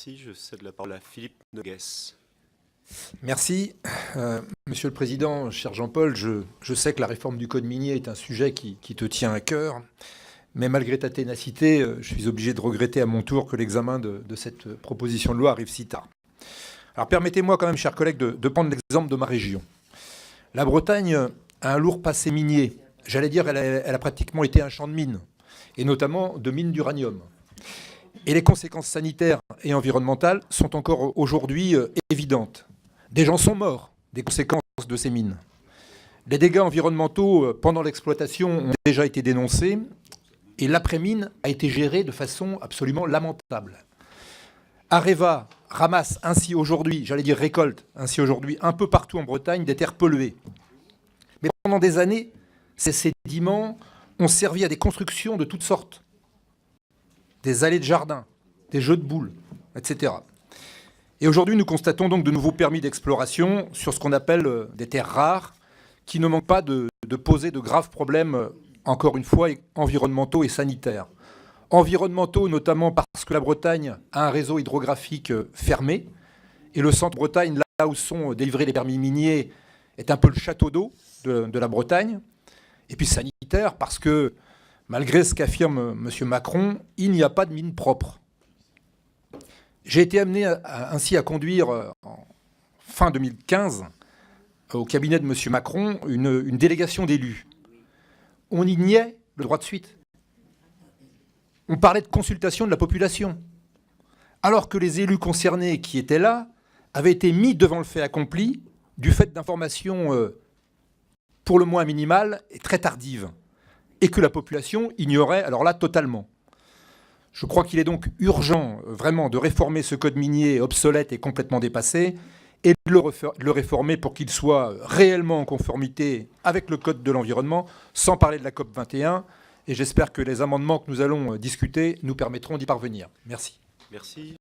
Si je cède la parole à Philippe Nogues. Merci. Monsieur le Président, cher Jean-Paul, je sais que la réforme du Code minier est un sujet qui te tient à cœur, mais malgré ta ténacité, je suis obligé de regretter à mon tour que l'examen de cette proposition de loi arrive si tard. Alors permettez-moi quand même, chers collègues, de prendre l'exemple de ma région. La Bretagne a un lourd passé minier. J'allais dire, elle a pratiquement été un champ de mines, et notamment de mines d'uranium. Et les conséquences sanitaires et environnementales sont encore aujourd'hui évidentes. Des gens sont morts des conséquences de ces mines. Les dégâts environnementaux pendant l'exploitation ont déjà été dénoncés et l'après-mine a été géré de façon absolument lamentable. Areva ramasse ainsi aujourd'hui, j'allais dire récolte ainsi aujourd'hui, un peu partout en Bretagne des terres polluées. Mais pendant des années, ces sédiments ont servi à des constructions de toutes sortes. Des allées de jardin, des jeux de boules, etc. Et aujourd'hui, nous constatons donc de nouveaux permis d'exploration sur ce qu'on appelle des terres rares, qui ne manquent pas de poser de graves problèmes, encore une fois, environnementaux et sanitaires. Environnementaux notamment parce que la Bretagne a un réseau hydrographique fermé, et le centre Bretagne, là où sont délivrés les permis miniers, est un peu le château d'eau de la Bretagne. Et puis sanitaire parce que, malgré ce qu'affirme M. Macron, il n'y a pas de mine propre. J'ai été amené ainsi à conduire en fin 2015 au cabinet de M. Macron une délégation d'élus. On y niait le droit de suite. On parlait de consultation de la population, alors que les élus concernés qui étaient là avaient été mis devant le fait accompli du fait d'informations pour le moins minimales et très tardives, et que la population ignorait alors là totalement. Je crois qu'il est donc urgent vraiment de réformer ce code minier obsolète et complètement dépassé et de le réformer pour qu'il soit réellement en conformité avec le code de l'environnement, sans parler de la COP 21. Et j'espère que les amendements que nous allons discuter nous permettront d'y parvenir. Merci. Merci.